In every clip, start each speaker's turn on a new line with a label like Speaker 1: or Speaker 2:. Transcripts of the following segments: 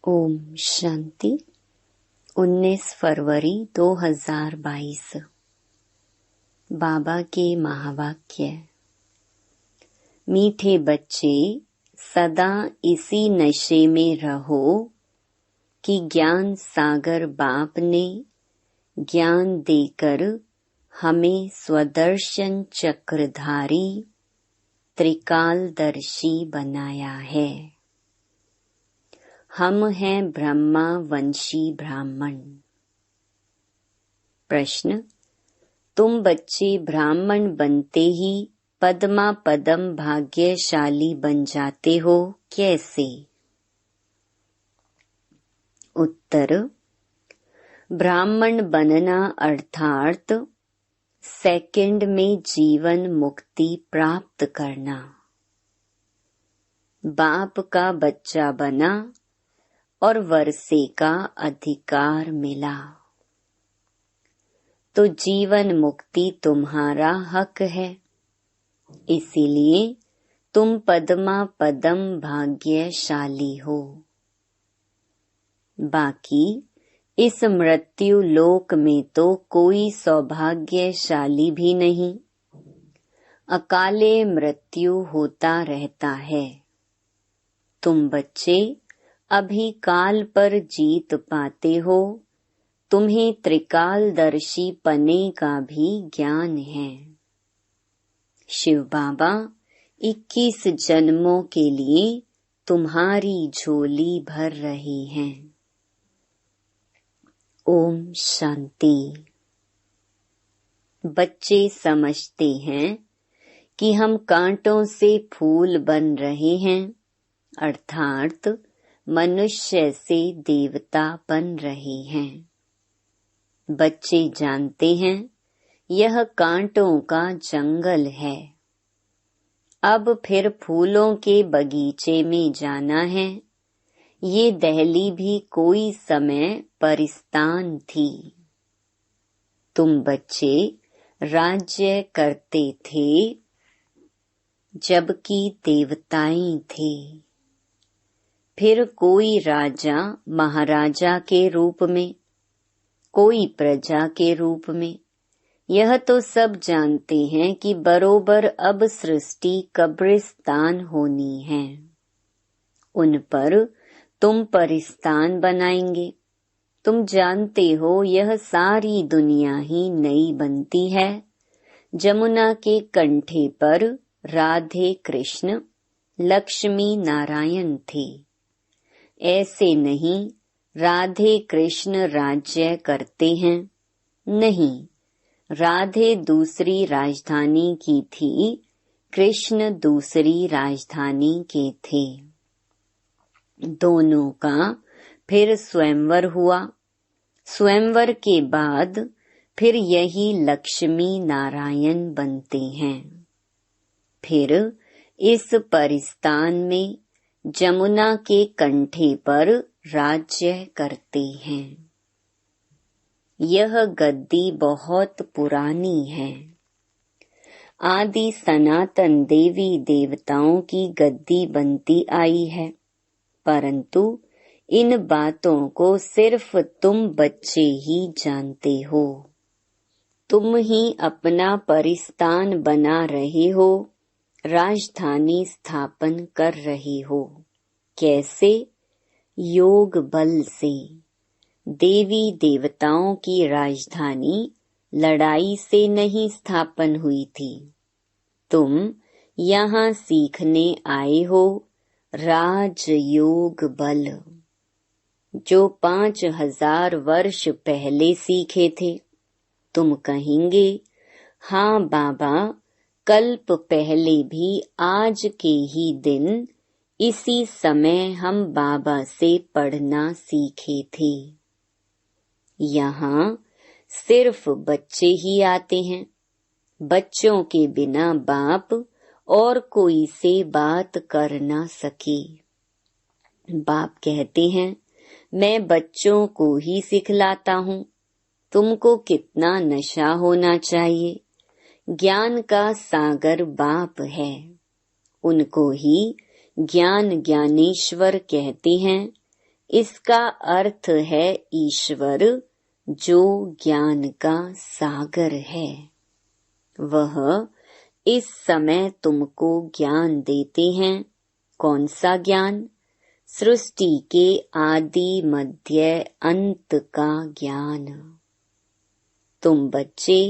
Speaker 1: ओम शांति। 19 फरवरी 2022। बाबा के महावाक्य। मीठे बच्चे, सदा इसी नशे में रहो कि ज्ञान सागर बाप ने ज्ञान देकर हमें स्वदर्शन चक्रधारी त्रिकालदर्शी बनाया है। हम हैं ब्रह्मा वंशी ब्राह्मण। प्रश्न: तुम बच्चे ब्राह्मण बनते ही पद्मा पदम भाग्यशाली बन जाते हो, कैसे? उत्तर: ब्राह्मण बनना अर्थात सेकंड में जीवन मुक्ति प्राप्त करना। बाप का बच्चा बना और वर्षे का अधिकार मिला तो जीवन मुक्ति तुम्हारा हक है। इसीलिए तुम पद्मा पदम भाग्यशाली हो। बाकी इस मृत्यु लोक में तो कोई सौभाग्यशाली भी नहीं। अकाले मृत्यु होता रहता है। तुम बच्चे अभी काल पर जीत पाते हो। तुम्हें त्रिकालदर्शी पने का भी ज्ञान है। शिव बाबा 21 जन्मों के लिए तुम्हारी झोली भर रहे हैं। ओम शांति। बच्चे समझते हैं कि हम कांटों से फूल बन रहे हैं, अर्थात मनुष्य से देवता बन रहे हैं। बच्चे जानते हैं यह कांटों का जंगल है। अब फिर फूलों के बगीचे में जाना है। ये दहली भी कोई समय परिस्तान थी। तुम बच्चे राज्य करते थे जबकि देवताएं थे। फिर कोई राजा महाराजा के रूप में, कोई प्रजा के रूप में। यह तो सब जानते हैं कि बरोबर अब सृष्टि कब्रिस्तान होनी है। उन पर तुम परिस्तान बनाएंगे। तुम जानते हो यह सारी दुनिया ही नई बनती है। जमुना के कंठे पर राधे कृष्ण लक्ष्मी नारायण थे। ऐसे नहीं राधे कृष्ण राज्य करते हैं। नहीं, राधे दूसरी राजधानी की थी, कृष्ण दूसरी राजधानी के थे। दोनों का फिर स्वयंवर हुआ। स्वयंवर के बाद फिर यही लक्ष्मी नारायण बनते हैं। फिर इस परिस्तान में जमुना के कंठे पर राज्य करते हैं। यह गद्दी बहुत पुरानी है। आदि सनातन देवी देवताओं की गद्दी बनती आई है, परंतु इन बातों को सिर्फ तुम बच्चे ही जानते हो। तुम ही अपना परिस्तान बना रहे हो, राजधानी स्थापन कर रहे हो। कैसे? योग बल से। देवी देवताओं की राजधानी लड़ाई से नहीं स्थापन हुई थी। तुम यहाँ सीखने आए हो राजयोग बल, जो 5000 वर्ष पहले सीखे थे। तुम कहेंगे, हाँ बाबा, कल्प पहले भी आज के ही दिन इसी समय हम बाबा से पढ़ना सीखे थे। यहाँ सिर्फ बच्चे ही आते हैं। बच्चों के बिना बाप और कोई से बात कर ना सके। बाप कहते हैं, मैं बच्चों को ही सिखलाता हूँ। तुमको कितना नशा होना चाहिए। ज्ञान का सागर बाप है। उनको ही ज्ञान ज्ञानेश्वर कहते हैं। इसका अर्थ है ईश्वर जो ज्ञान का सागर है। वह इस समय तुमको ज्ञान देते हैं। कौन सा ज्ञान? सृष्टि के आदि मध्य अंत का ज्ञान। तुम बच्चे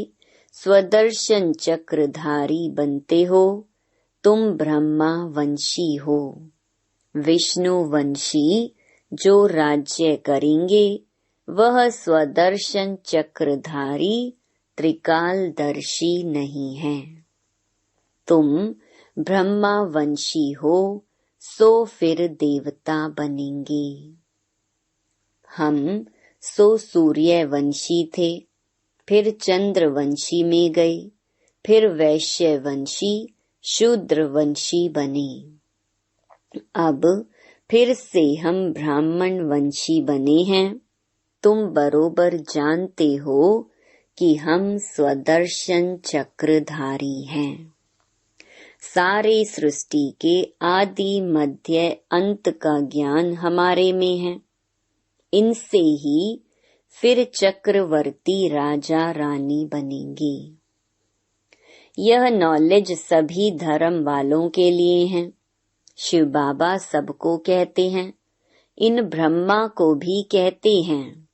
Speaker 1: स्वदर्शन चक्रधारी बनते हो। तुम ब्रह्मा वंशी हो। विष्णु वंशी जो राज्य करेंगे वह स्वदर्शन चक्रधारी त्रिकालदर्शी नहीं है। तुम ब्रह्मा वंशी हो, सो फिर देवता बनेंगे। हम सूर्य वंशी थे, फिर चंद्र वंशी में गए, फिर वैश्य वंशी शूद्र वंशी बने। अब फिर से हम ब्राह्मण वंशी बने हैं। तुम बरोबर जानते हो कि हम स्वदर्शन चक्रधारी हैं। सारे सृष्टि के आदि मध्य अंत का ज्ञान हमारे में है। इनसे ही फिर चक्रवर्ती राजा रानी बनेंगे। यह नॉलेज सभी धर्म वालों के लिए है। शिव बाबा सबको कहते हैं, इन ब्रह्मा को भी कहते हैं।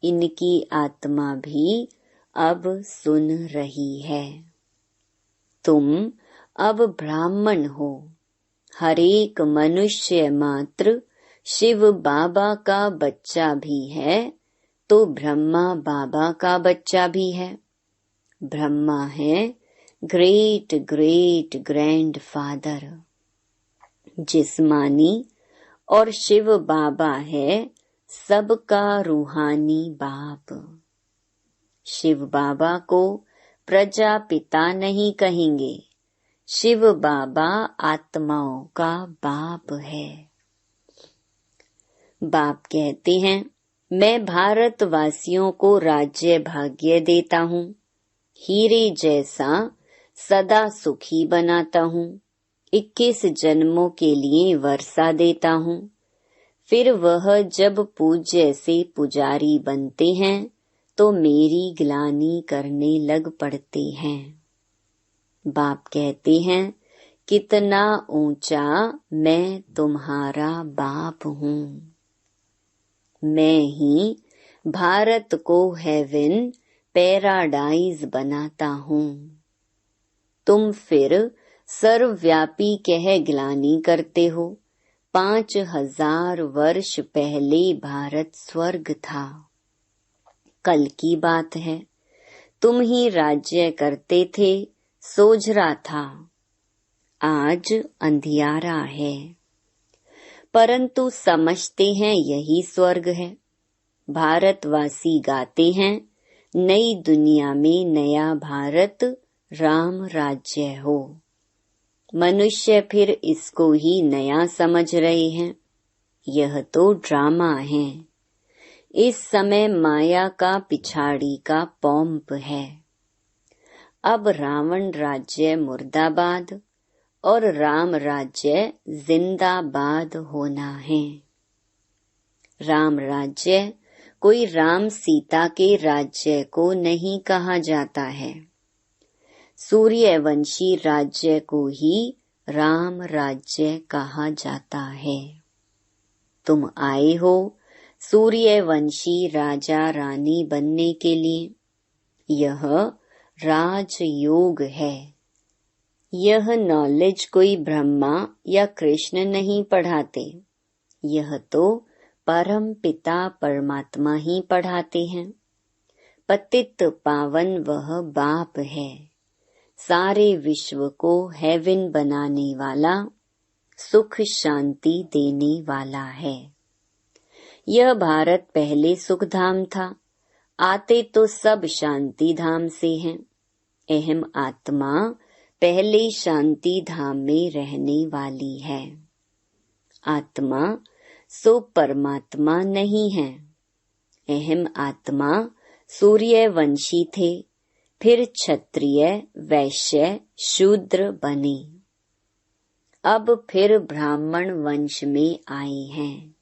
Speaker 1: इनकी आत्मा भी अब सुन रही है। तुम अब ब्राह्मण हो। हरेक मनुष्य मात्र शिव बाबा का बच्चा भी है तो ब्रह्मा बाबा का बच्चा भी है। ब्रह्मा है ग्रेट ग्रेट ग्रैंड फादर जिस्मानी और शिव बाबा है सबका रूहानी बाप। शिव बाबा को प्रजापिता नहीं कहेंगे। शिव बाबा आत्माओं का बाप है। बाप कहते हैं, मैं भारतवासियों को राज्य भाग्य देता हूँ, हीरे जैसा सदा सुखी बनाता हूँ, 21 जन्मों के लिए वर्षा देता हूँ। फिर वह जब पूज्य से पुजारी बनते हैं तो मेरी ग्लानि करने लग पड़ते हैं। बाप कहते हैं, कितना ऊंचा मैं तुम्हारा बाप हूँ। मैं ही भारत को हेवन पैराडाइज बनाता हूँ। तुम फिर सर्वव्यापी कह ग्लानि करते हो। 5000 वर्ष पहले भारत स्वर्ग था। कल की बात है। तुम ही राज्य करते थे, सोझरा था। आज अंधियारा है, परंतु समझते हैं यही स्वर्ग है। भारतवासी गाते हैं, नई दुनिया में नया भारत राम राज्य हो। मनुष्य फिर इसको ही नया समझ रहे हैं। यह तो ड्रामा है। इस समय माया का पिछाड़ी का पोंप है। अब रावण राज्य मुर्दाबाद और राम राज्य जिंदाबाद होना है। राम राज्य कोई राम सीता के राज्य को नहीं कहा जाता है। सूर्यवंशी राज्य को ही राम राज्य कहा जाता है। तुम आए हो सूर्यवंशी राजा रानी बनने के लिए। यह राजयोग है। यह नॉलेज कोई ब्रह्मा या कृष्ण नहीं पढ़ाते। यह तो परम पिता परमात्मा ही पढ़ाते हैं। पतित पावन वह बाप है। सारे विश्व को हेवन बनाने वाला, सुख शांति देने वाला है। यह भारत पहले सुख धाम था। आते तो सब शांति धाम से हैं। अहम आत्मा पहले शांति धाम में रहने वाली है। आत्मा सो परमात्मा नहीं है। अहम आत्मा सूर्यवंशी थे, फिर क्षत्रिय वैश्य शूद्र बने। अब फिर ब्राह्मण वंश में आए हैं।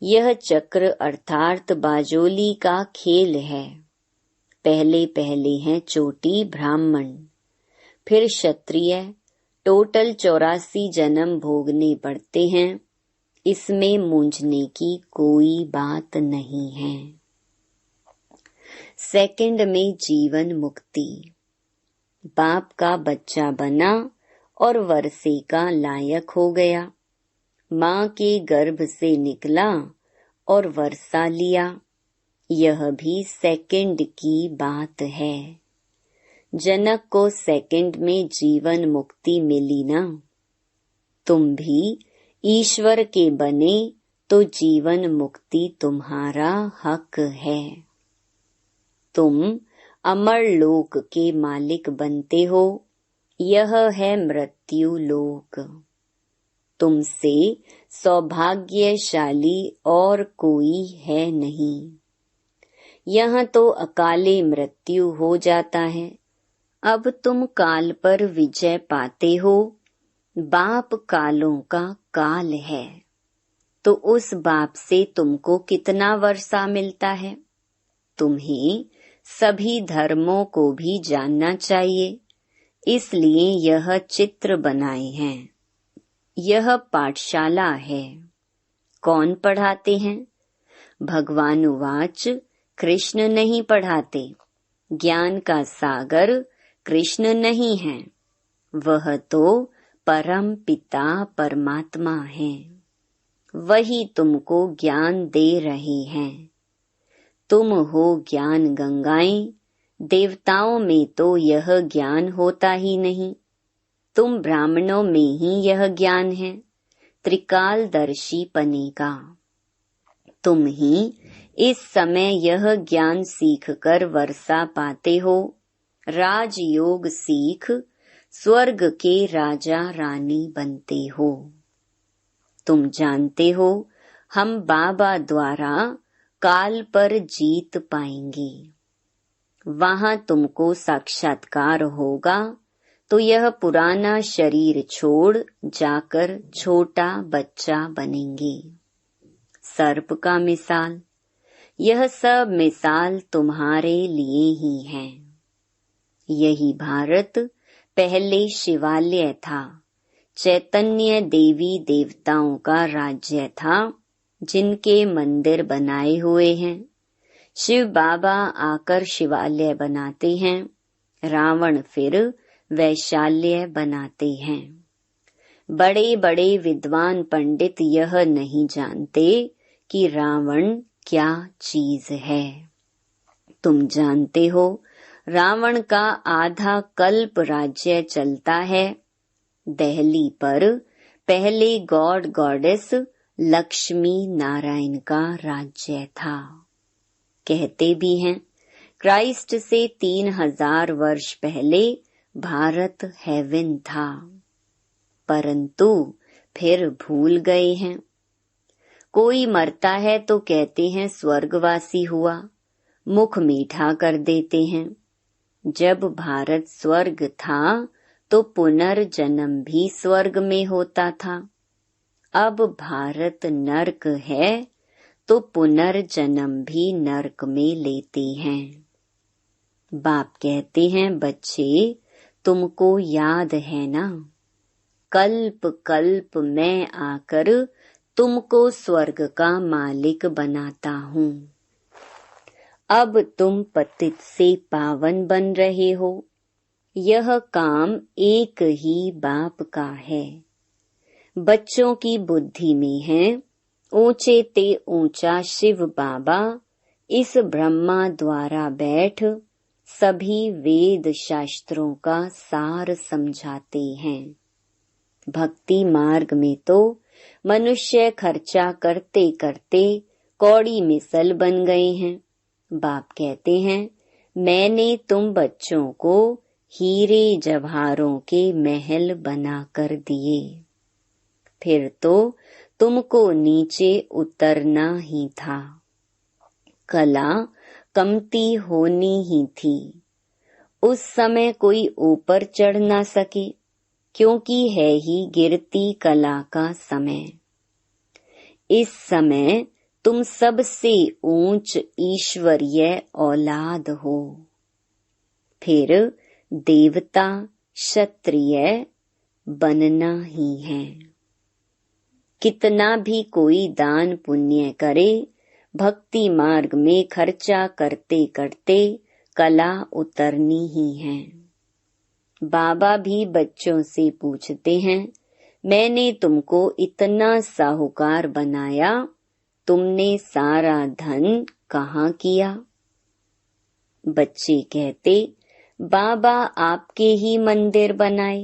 Speaker 1: यह चक्र अर्थात बाजोली का खेल है। पहले पहले हैं चोटी ब्राह्मण, फिर क्षत्रिय, टोटल 84 जन्म भोगने पड़ते हैं। इसमें मूंझने की कोई बात नहीं है। सेकंड में जीवन मुक्ति। बाप का बच्चा बना और वर्षे का लायक हो गया। माँ के गर्भ से निकला और वर्षा लिया। यह भी सेकंड की बात है। जनक को सेकंड में जीवन मुक्ति मिली ना। तुम भी ईश्वर के बने तो जीवन मुक्ति तुम्हारा हक है। तुम अमर लोक के मालिक बनते हो। यह है मृत्यु लोक। तुमसे सौभाग्यशाली और कोई है नहीं। यहाँ तो अकाले मृत्यु हो जाता है। अब तुम काल पर विजय पाते हो। बाप कालों का काल है, तो उस बाप से तुमको कितना वर्षा मिलता है। तुम्हें सभी धर्मों को भी जानना चाहिए, इसलिए यह चित्र बनाए हैं। यह पाठशाला है। कौन पढ़ाते हैं? भगवान उवाच, कृष्ण नहीं पढ़ाते। ज्ञान का सागर कृष्ण नहीं है, वह तो परम पिता परमात्मा है। वही तुमको ज्ञान दे रहे हैं। तुम हो ज्ञान गंगाएं। देवताओं में तो यह ज्ञान होता ही नहीं। तुम ब्राह्मणों में ही यह ज्ञान है, त्रिकालदर्शी पने का। तुम ही इस समय यह ज्ञान सीख कर वर्षा पाते हो। राजयोग सीख स्वर्ग के राजा रानी बनते हो। तुम जानते हो हम बाबा द्वारा काल पर जीत पाएंगे। वहां तुमको साक्षात्कार होगा तो यह पुराना शरीर छोड़ जाकर छोटा बच्चा बनेंगे। सर्प का मिसाल, यह सब मिसाल तुम्हारे लिए ही है। यही भारत पहले शिवालय था। चैतन्य देवी देवताओं का राज्य था, जिनके मंदिर बनाए हुए हैं। शिव बाबा आकर शिवालय बनाते हैं, रावण फिर वैशाल्य बनाते हैं। बड़े बड़े विद्वान पंडित यह नहीं जानते कि रावण क्या चीज है। तुम जानते हो रावण का आधा कल्प राज्य चलता है। दिल्ली पर पहले गॉड गॉडेस लक्ष्मी नारायण का राज्य था। कहते भी हैं क्राइस्ट से 3000 वर्ष पहले भारत हेवन था, परंतु फिर भूल गए हैं। कोई मरता है तो कहते हैं स्वर्गवासी हुआ, मुख मीठा कर देते हैं। जब भारत स्वर्ग था तो पुनर्जन्म भी स्वर्ग में होता था। अब भारत नरक है तो पुनर्जन्म भी नरक में लेते हैं। बाप कहते हैं बच्चे तुमको याद है ना, कल्प कल्प मैं आकर तुमको स्वर्ग का मालिक बनाता हूँ। अब तुम पतित से पावन बन रहे हो। यह काम एक ही बाप का है। बच्चों की बुद्धि में है ऊंचे ते ऊंचा शिव बाबा इस ब्रह्मा द्वारा बैठ सभी वेद शास्त्रों का सार समझाते हैं। भक्ति मार्ग में तो मनुष्य खर्चा करते करते कौड़ी मिसल बन गए हैं। बाप कहते हैं मैंने तुम बच्चों को हीरे जवाहरों के महल बना कर दिए, फिर तो तुमको नीचे उतरना ही था। कला कमती होनी ही थी। उस समय कोई ऊपर चढ़ ना सके, क्योंकि है ही गिरती कला का समय। इस समय तुम सबसे ऊंच ईश्वरीय औलाद हो। फिर देवता क्षत्रिय बनना ही है। कितना भी कोई दान पुण्य करे, भक्ति मार्ग में खर्चा करते करते कला उतरनी ही है। बाबा भी बच्चों से पूछते हैं, मैंने तुमको इतना साहूकार बनाया, तुमने सारा धन कहाँ किया? बच्चे कहते, बाबा आपके ही मंदिर बनाए।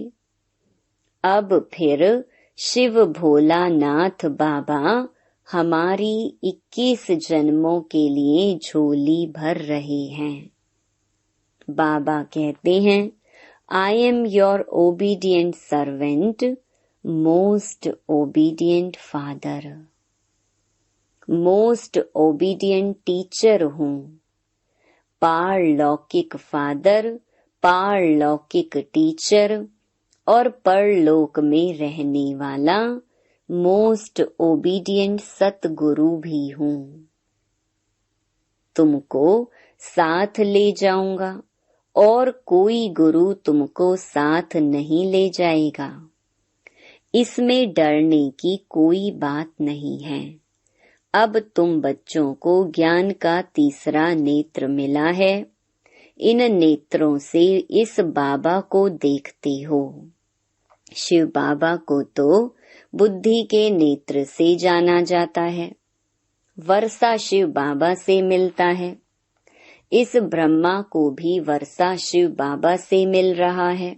Speaker 1: अब फिर शिव भोलानाथ बाबा हमारी 21 जन्मों के लिए झोली भर रहे हैं। बाबा कहते हैं, I am your obedient servant, most obedient father. Most obedient teacher हूँ। पारलौकिक फादर, पारलौकिक टीचर और परलोक में रहने वाला मोस्ट ओबीडियंट सतगुरु भी हूँ। तुमको साथ ले जाऊंगा और कोई गुरु तुमको साथ नहीं ले जाएगा। इसमें डरने की कोई बात नहीं है। अब तुम बच्चों को ज्ञान का तीसरा नेत्र मिला है। इन नेत्रों से इस बाबा को देखते हो। शिव बाबा को तो बुद्धि के नेत्र से जाना जाता है। वर्षा शिव बाबा से मिलता है। इस ब्रह्मा को भी वर्षा शिव बाबा से मिल रहा है।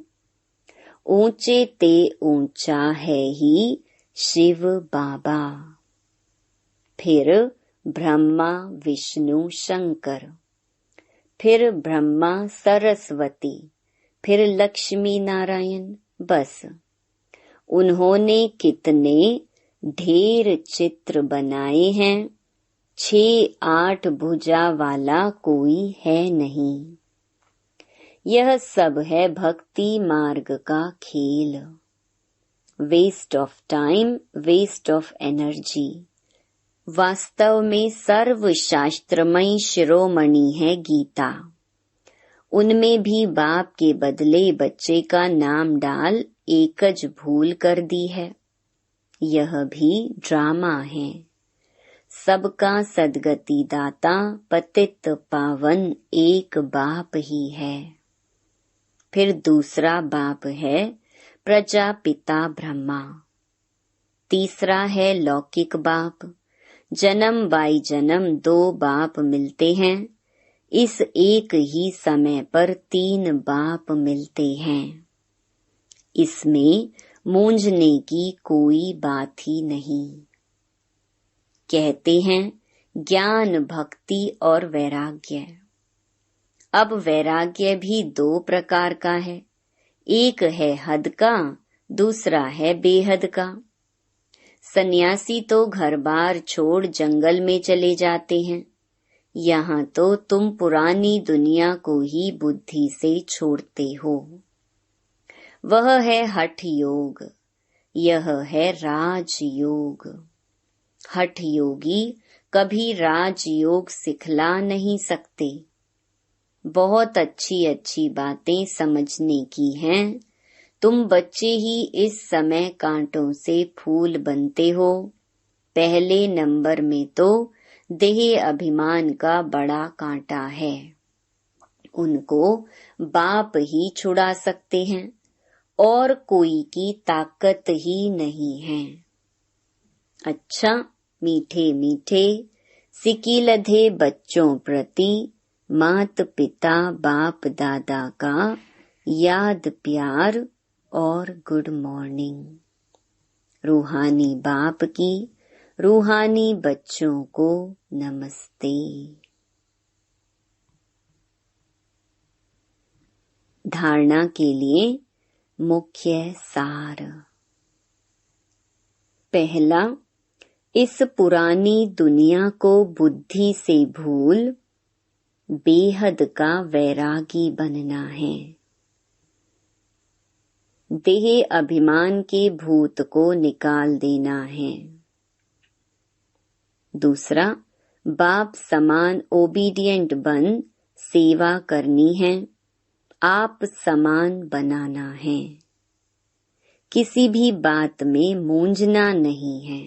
Speaker 1: ऊंचे ते ऊंचा है ही शिव बाबा। फिर ब्रह्मा विष्णु शंकर, फिर ब्रह्मा सरस्वती, फिर लक्ष्मी नारायण। बस उन्होंने कितने ढेर चित्र बनाए हैं, 6-8 भुजा वाला कोई है नहीं। यह सब है भक्ति मार्ग का खेल। Waste of time, waste of energy. वास्तव में सर्वशास्त्रमयी शिरोमणि है गीता। उनमें भी बाप के बदले बच्चे का नाम डाल एकज भूल कर दी है। यह भी ड्रामा है। सबका सदगति दाता पतित पावन एक बाप ही है। फिर दूसरा बाप है प्रजापिता ब्रह्मा। तीसरा है लौकिक बाप। जन्म बाई जन्म 2 बाप मिलते हैं। इस एक ही समय पर 3 बाप मिलते हैं। इसमें मूंझने की कोई बात ही नहीं। कहते हैं ज्ञान, भक्ति और वैराग्य। अब वैराग्य भी 2 प्रकार का है। एक है हद का, दूसरा है बेहद का। सन्यासी तो घर बार छोड़ जंगल में चले जाते हैं। यहाँ तो तुम पुरानी दुनिया को ही बुद्धि से छोड़ते हो। वह है हठ योग, यह है राजयोग। हठ योगी कभी राजयोग सिखला नहीं सकते। बहुत अच्छी अच्छी बातें समझने की हैं। तुम बच्चे ही इस समय कांटों से फूल बनते हो। पहले नंबर में तो देह अभिमान का बड़ा कांटा है। उनको बाप ही छुड़ा सकते हैं और कोई की ताकत ही नहीं है। अच्छा, मीठे मीठे सिकीलधे बच्चों प्रति मात पिता बाप दादा का याद प्यार और गुड मॉर्निंग। रूहानी बाप की रूहानी बच्चों को नमस्ते। धारणा के लिए मुख्य सार। पहला, इस पुरानी दुनिया को बुद्धि से भूल बेहद का वैरागी बनना है। देह अभिमान के भूत को निकाल देना है। दूसरा, बाप समान ओबीडियंट बन सेवा करनी है, आप समान बनाना है। किसी भी बात में मूंझना नहीं है।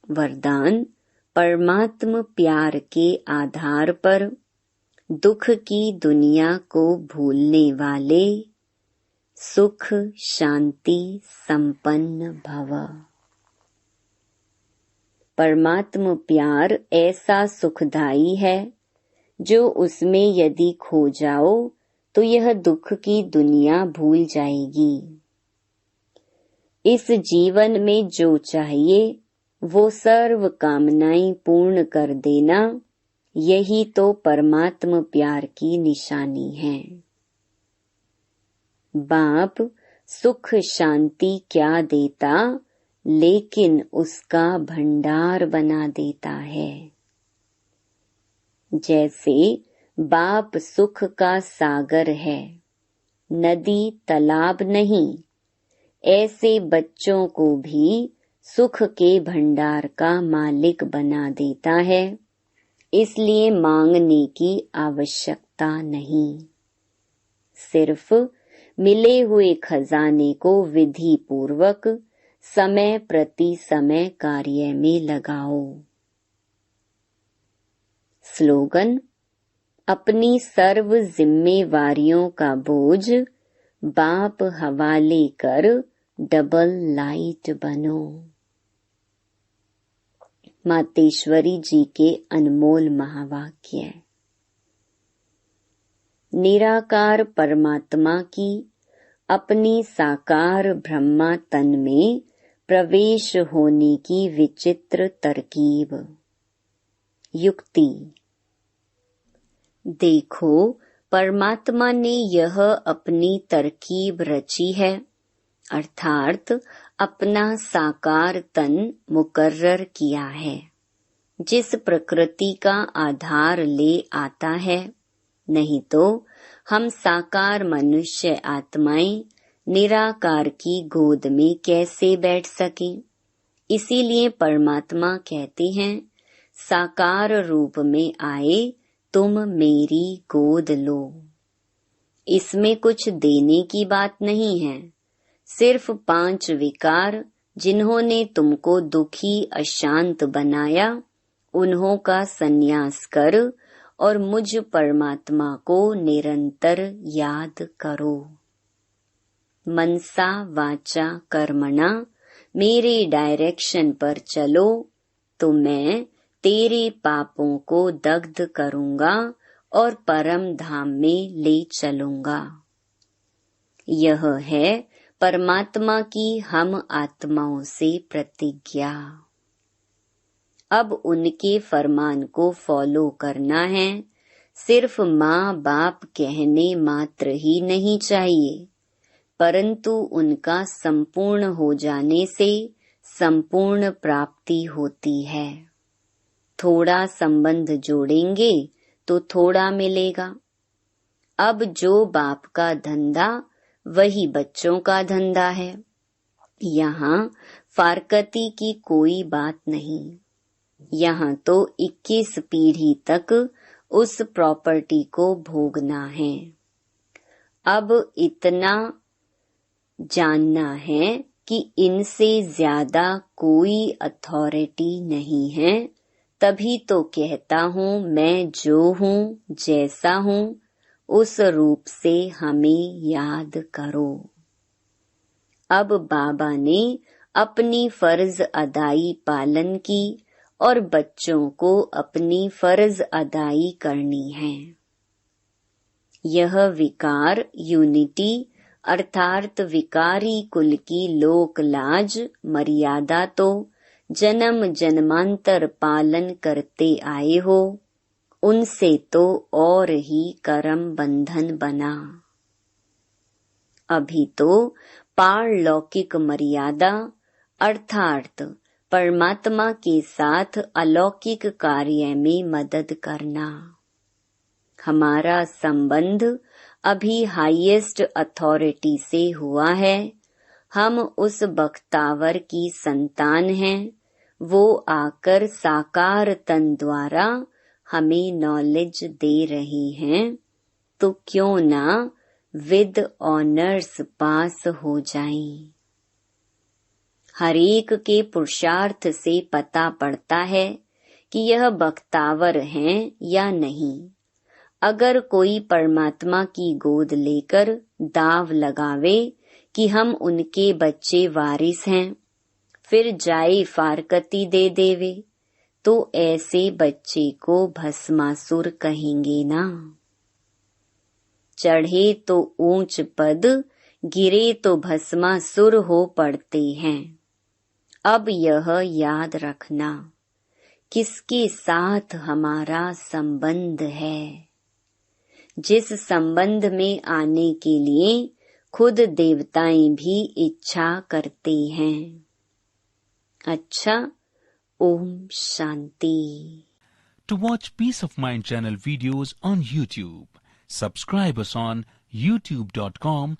Speaker 1: वरदान, परमात्म प्यार के आधार पर दुख की दुनिया को भूलने वाले सुख शांति संपन्न भव। परमात्म प्यार ऐसा सुखदायी है जो उसमें यदि खो जाओ तो यह दुख की दुनिया भूल जाएगी। इस जीवन में जो चाहिए वो सर्व कामनाएं पूर्ण कर देना, यही तो परमात्म प्यार की निशानी है। बाप सुख शांति क्या देता, लेकिन उसका भंडार बना देता है। जैसे बाप सुख का सागर है, नदी तालाब नहीं, ऐसे बच्चों को भी सुख के भंडार का मालिक बना देता है। इसलिए मांगने की आवश्यकता नहीं, सिर्फ मिले हुए खजाने को विधि पूर्वक समय प्रति समय कार्य में लगाओ। स्लोगन, अपनी सर्व जिम्मेवारियों का बोझ बाप हवाले कर डबल लाइट बनो। मातेश्वरी जी के अनमोल महावाक्य। निराकार परमात्मा की अपनी साकार ब्रह्मा तन में प्रवेश होने की विचित्र तरकीब। युक्ति, देखो परमात्मा ने यह अपनी तरकीब रची है, अर्थात अपना साकार तन मुकर्रर किया है, जिस प्रकृति का आधार ले आता है। नहीं तो हम साकार मनुष्य आत्माएं निराकार की गोद में कैसे बैठ सकें। इसीलिए परमात्मा कहते हैं, साकार रूप में आए तुम मेरी गोद लो। इसमें कुछ देने की बात नहीं है, सिर्फ 5 विकार जिन्होंने तुमको दुखी अशांत बनाया, उन्हों का संन्यास कर और मुझ परमात्मा को निरंतर याद करो। मनसा वाचा कर्मणा मेरे डायरेक्शन पर चलो तो मैं तेरे पापों को दग्ध करूंगा और परम धाम में ले चलूंगा। यह है परमात्मा की हम आत्माओं से प्रतिज्ञा। अब उनके फरमान को फॉलो करना है। सिर्फ माँ बाप कहने मात्र ही नहीं चाहिए, परंतु उनका संपूर्ण हो जाने से संपूर्ण प्राप्ति होती है। थोड़ा संबंध जोड़ेंगे तो थोड़ा मिलेगा। अब जो बाप का धंधा वही बच्चों का धंधा है। यहाँ फारकती की कोई बात नहीं। यहाँ तो 21 पीढ़ी तक उस प्रॉपर्टी को भोगना है। अब इतना जानना है कि इनसे ज्यादा कोई अथॉरिटी नहीं है, तभी तो कहता हूँ मैं जो हूँ जैसा हूँ उस रूप से हमें याद करो। अब बाबा ने अपनी फर्ज अदाई पालन की और बच्चों को अपनी फर्ज अदाई करनी है। यह विकार यूनिटी अर्थात विकारी कुल की लोक लाज मर्यादा तो जन्म जन्मांतर पालन करते आए हो, उनसे तो और ही कर्म बंधन बना। अभी तो पारलौकिक मर्यादा अर्थात परमात्मा के साथ अलौकिक कार्य में मदद करना। हमारा संबंध अभी हाईएस्ट अथॉरिटी से हुआ है। हम उस बख्तावर की संतान हैं वो आकर साकार तन द्वारा हमें नॉलेज दे रहे हैं, तो क्यों ना विद ऑनर्स पास हो जाएं। हर एक के पुरुषार्थ से पता पड़ता है कि यह बख्तावर हैं या नहीं। अगर कोई परमात्मा की गोद लेकर दाव लगावे कि हम उनके बच्चे वारिस हैं, फिर जाए फारकती दे देवे, तो ऐसे बच्चे को भस्मासुर कहेंगे ना। चढ़े तो ऊंच पद, गिरे तो भस्मासुर हो पड़ते हैं। अब यह याद रखना, किसके साथ हमारा संबंध है। जिस संबंध में आने के लिए खुद देवताएं भी इच्छा करते हैं। अच्छा, Om Shanti.
Speaker 2: To watch Peace of Mind channel videos on YouTube, subscribe us on youtube.com/.